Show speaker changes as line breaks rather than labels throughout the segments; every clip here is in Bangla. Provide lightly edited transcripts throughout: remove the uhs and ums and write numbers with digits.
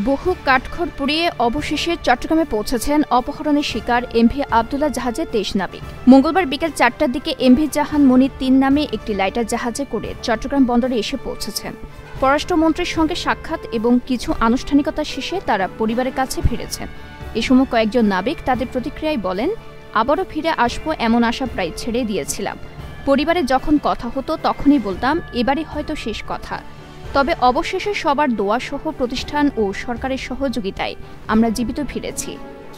বহু কাঠখড় পুড়িয়ে অবশেষে চট্টগ্রামে পৌঁছেছেন অপহরণের শিকার এমভি আবদুল্লাহ জাহাজের ২৩ নাবিক। মঙ্গলবার বিকেল ৪টার দিকে এমভি জাহান মনির ৩ নামে একটি লাইটার জাহাজে করে চট্টগ্রাম বন্দরে এসে পৌঁছেছেন। পররাষ্ট্রমন্ত্রীর সঙ্গে সাক্ষাৎ এবং কিছু আনুষ্ঠানিকতা শেষে তারা পরিবারের কাছে ফিরেছেন। এ সময় কয়েকজন নাবিক তাদের প্রতিক্রিয়ায় বলেন, আবারও ফিরে আসবো এমন আশা প্রায় ছেড়ে দিয়েছিলাম। পরিবারে যখন কথা হতো তখনই বলতাম এবারই হয়তো শেষ কথা। তবে অবশেষে সবার দোয়াসহ প্রতিষ্ঠান ও সরকারের সহযোগিতায় আমরা জীবিত ফিরেছি।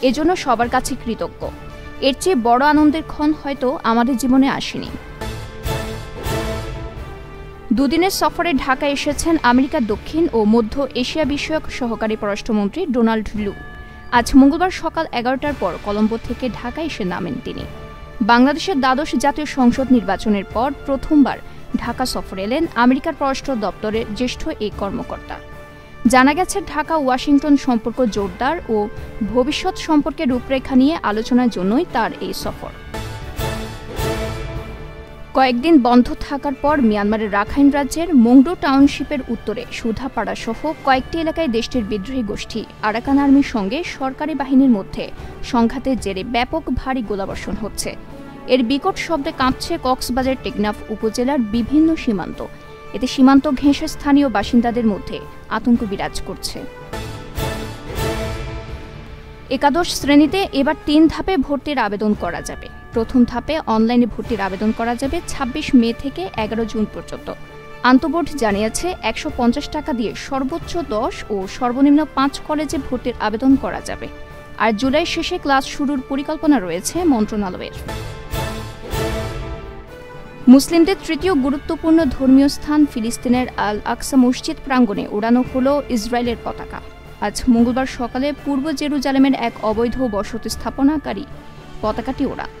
এজন্য সবার কাছে কৃতজ্ঞ। এর চেয়ে বড় আনন্দের ক্ষণ হয়তো আমাদের জীবনে আসেনি। দুদিনের সফরে ঢাকায় এসেছেন আমেরিকার দক্ষিণ ও মধ্য এশিয়া বিষয়ক সহকারী পররাষ্ট্রমন্ত্রী ডোনাল্ড লু। আজ মঙ্গলবার সকাল ১১টার পর কলম্বো থেকে ঢাকায় এসে নামেন তিনি। বাংলাদেশের দ্বাদশ জাতীয় সংসদ নির্বাচনের পর প্রথমবার ঢাকা সফরে এলেন আমেরিকার পররাষ্ট্র দপ্তরের জ্যেষ্ঠ এই কর্মকর্তা। জানা গেছে, ঢাকা ওয়াশিংটন সম্পর্ক জোরদার ও ভবিষ্যৎ সম্পর্কে রূপরেখা নিয়ে আলোচনার জন্যই তার এই সফর। কয়েকদিন বন্ধ থাকার পর মিয়ানমারের রাখাইন রাজ্যের মংডো টাউনশিপের উত্তরে সুধাপাড়া সহ কয়েকটি এলাকায় দেশটির বিদ্রোহী গোষ্ঠী আরাকান আর্মির সঙ্গে সরকারি বাহিনীর মধ্যে সংঘাতের জেরে ব্যাপক ভারী গোলাবর্ষণ হচ্ছে। এর বিকট শব্দে কাঁপছে কক্সবাজার টেকনাফ উপজেলার বিভিন্ন সীমান্ত। এতে সীমান্ত ঘেঁষে স্থানীয় বাসিন্দাদের মধ্যে আতঙ্ক বিরাজ করছে। একাদশ শ্রেণীতে এবার ৩ ধাপে ভর্তির আবেদন করা যাবে। প্রথম ধাপে অনলাইনে ভর্তির আবেদন করা যাবে ২৬ মে থেকে ১১ জুন পর্যন্ত। আন্তঃবোর্ড জানিয়েছে ১৫০ টাকা দিয়ে সর্বোচ্চ ১০ ও সর্বনিম্ন ৫ কলেজে ভর্তির আবেদন করা যাবে। আর জুলাই শেষে ক্লাস শুরুর পরিকল্পনা রয়েছে মন্ত্রণালয়ের। মুসলিমদের তৃতীয় গুরুত্বপূর্ণ ধর্মীয় স্থান ফিলিস্তিনের আল আকসা মসজিদ প্রাঙ্গণে ওড়ানো হল ইসরায়েলের পতাকা। আজ মঙ্গলবার সকালে পূর্ব জেরুজালেমের এক অবৈধ বসতি স্থাপনাকারী পতাকাটি ওড়ান।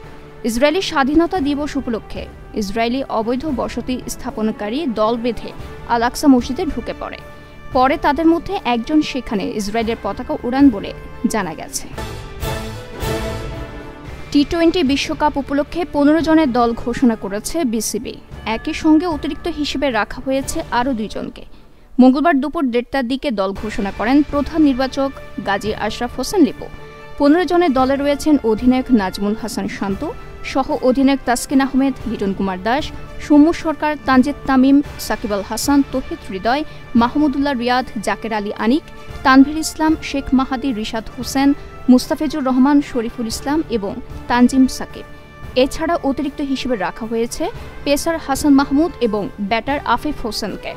ইসরায়েলি স্বাধীনতা দিবস উপলক্ষে ইসরায়েলি অবৈধ বসতি স্থাপনকারী দল বেঁধে আল আকসা মসজিদে ঢুকে পড়ে। পরে তাদের মধ্যে একজন সেখানে ইসরায়েলের পতাকা উড়ান বলে জানা গেছে। টি-20 বিশ্বকাপ উপলক্ষে ১৫ জনের দল ঘোষণা করেছে বিসিবি। একই সঙ্গে অতিরিক্ত হিসেবে রাখা হয়েছে আরও ২ জনকে। মঙ্গলবার দুপুর ১:৩০টার দিকে দল ঘোষণা করেন প্রধান নির্বাচক গাজী আশরাফ হোসেন লিপু। ১৫ জনের দলে রয়েছেন অধিনায়ক নাজমুল হাসান শান্ত, সহ অধিনায়ক তাসকিন আহমেদ, লিটন কুমার দাস, সৌম্য সরকার, তানজিদ তামিম, সাকিব আল হাসান, তৌহিদ হৃদয়, মাহমুদুল্লাহ রিয়াদ, জাকের আলী আনিক, তানভীর ইসলাম, শেখ মাহাদি, রিশাদ হোসেন, মুস্তাফিজুর রহমান, শরীফুল ইসলাম এবং তানজিম সাকিব। এছাড়া অতিরিক্ত হিসেবে রাখা হয়েছে পেসার হাসান মাহমুদ এবং ব্যাটার আফিফ হোসেনকে।